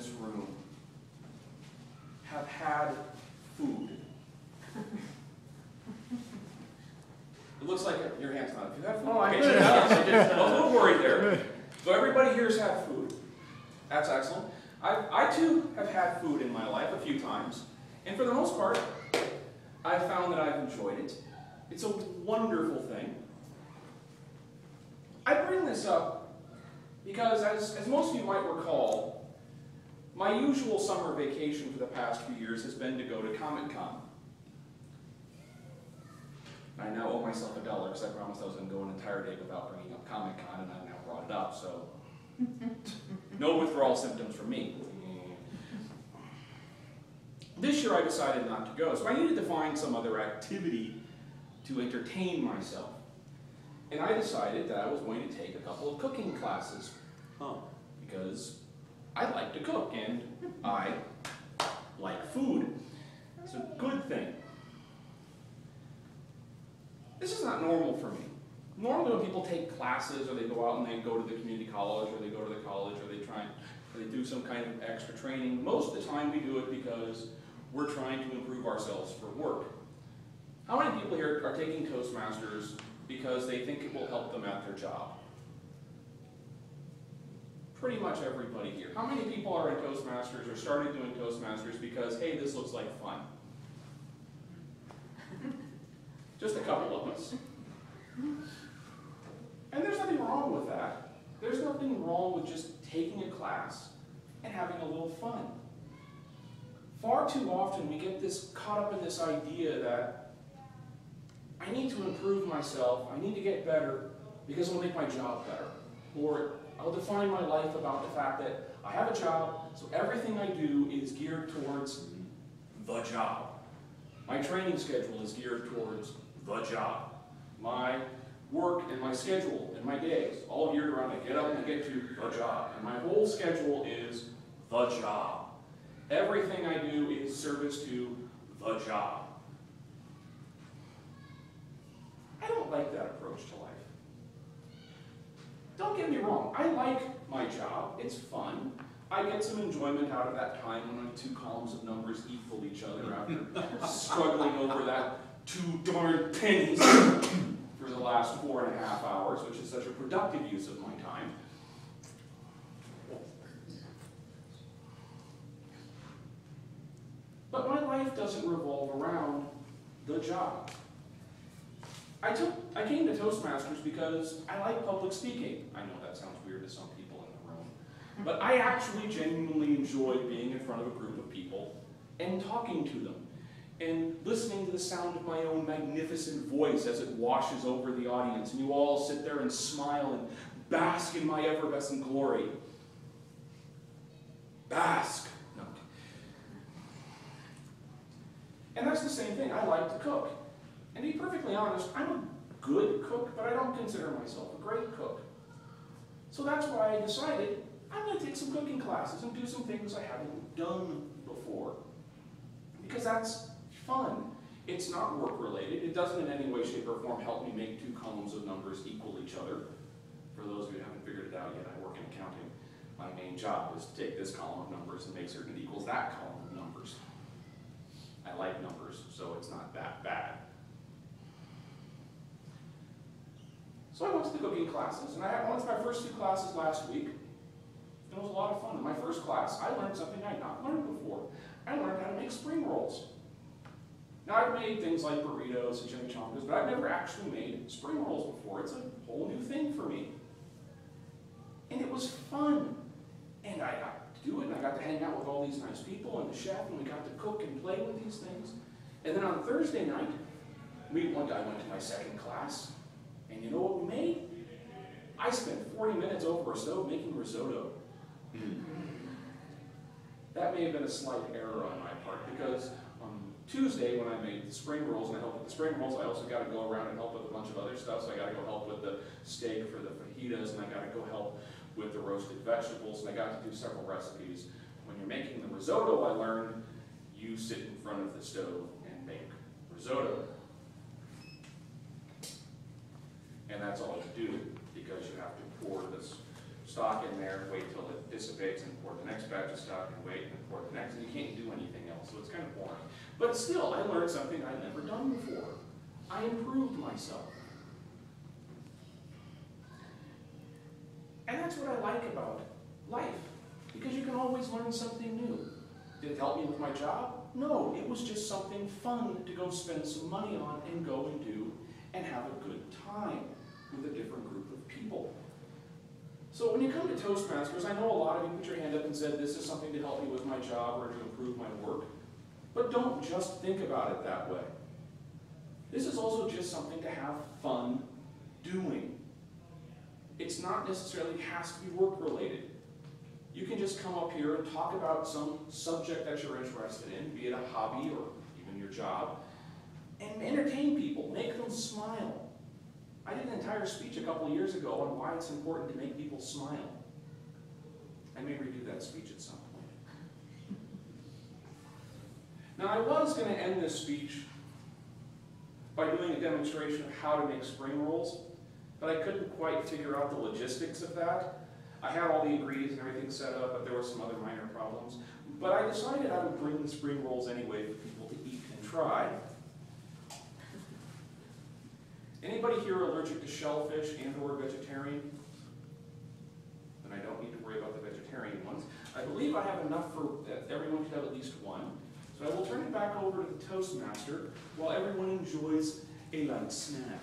this room have had food? It looks like your hand's not up. You have food? Oh, I Okay, did. I was a little worried there. So everybody here has had food. That's excellent. I too have had food in my life a few times. And for the most part, I've found that I've enjoyed it. It's a wonderful thing. I bring this up because, as most of you might recall, my usual summer vacation for the past few years has been to go to Comic-Con. I now owe myself $1 because I promised I was going to go an entire day without bringing up Comic-Con, and I've now brought it up, so no withdrawal symptoms from me. This year I decided not to go, so I needed to find some other activity to entertain myself. And I decided that I was going to take a couple of cooking classes, because I like to cook, and I like food. It's a good thing. This is not normal for me. Normally when people take classes, or they go out and they go to the community college, or they go to the college, or they do some kind of extra training, most of the time we do it because we're trying to improve ourselves for work. How many people here are taking Toastmasters because they think it will help them at their job? Pretty much everybody here. How many people are in Toastmasters or started doing Toastmasters because, hey, this looks like fun? Just a couple of us. And there's nothing wrong with that. There's nothing wrong with just taking a class and having a little fun. Far too often we get caught up in this idea that I need to improve myself, I need to get better because it'll make my job better. Or I'll define my life about the fact that I have a job, so everything I do is geared towards the job. My training schedule is geared towards the job. My work and my schedule and my days, all geared around I get up and I get to the job. And my whole schedule is the job. Everything I do is service to the job. I don't like that approach to life. Don't get me wrong, I like my job, it's fun. I get some enjoyment out of that time when the two columns of numbers equal each other after struggling over that 2 darn pennies for the last 4.5 hours, which is such a productive use of my time. But my life doesn't revolve around the job. I came to Toastmasters because I like public speaking. I know that sounds weird to some people in the room. But I actually genuinely enjoy being in front of a group of people and talking to them and listening to the sound of my own magnificent voice as it washes over the audience, and you all sit there and smile and bask in my effervescent glory. Bask. No. And that's the same thing. I like to cook. And to be perfectly honest, I'm a good cook, but I don't consider myself a great cook. So that's why I decided I'm going to take some cooking classes and do some things I haven't done before. Because that's fun. It's not work-related. It doesn't in any way, shape, or form help me make 2 columns of numbers equal each other. For those of you who haven't figured it out yet, I work in accounting. My main job is to take this column of numbers and make certain it equals that column of numbers. I like numbers, so it's not that bad. So I went to the cooking classes, and I went to my first 2 classes last week. It was a lot of fun. In my first class, I learned something I had not learned before. I learned how to make spring rolls. Now, I've made things like burritos and chimichangas, but I've never actually made spring rolls before. It's a whole new thing for me. And it was fun. And I got to do it, and I got to hang out with all these nice people and the chef, and we got to cook and play with these things. And then on Thursday night, I went to my second class, and you know what we made? I spent 40 minutes over a stove making risotto. That may have been a slight error on my part, because on Tuesday when I made the spring rolls and I helped with the spring rolls, I also got to go around and help with a bunch of other stuff. So I got to go help with the steak for the fajitas, and I got to go help with the roasted vegetables, and I got to do several recipes. When you're making the risotto, I learned you sit in front of the stove and make risotto. And that's all you do, because you have to pour this stock in there, wait till it dissipates, and pour the next batch of stock, and wait, and pour the next, and you can't do anything else, so it's kind of boring. But still, I learned something I'd never done before. I improved myself. And that's what I like about life, because you can always learn something new. Did it help me with my job? No, it was just something fun to go spend some money on and go and do and have a good time with a different group of people. So when you come to Toastmasters, I know a lot of you put your hand up and said, this is something to help me with my job or to improve my work. But don't just think about it that way. This is also just something to have fun doing. It's not necessarily has to be work related. You can just come up here and talk about some subject that you're interested in, be it a hobby or even your job, and entertain people, make them smile. I did an entire speech a couple of years ago on why it's important to make people smile. I may redo that speech at some point. Now, I was going to end this speech by doing a demonstration of how to make spring rolls, but I couldn't quite figure out the logistics of that. I had all the ingredients and everything set up, but there were some other minor problems. But I decided I would bring the spring rolls anyway for people to eat and try. Anybody here allergic to shellfish and or vegetarian? Then I don't need to worry about the vegetarian ones. I believe I have enough for everyone to have at least one. So I will turn it back over to the Toastmaster while everyone enjoys a light snack.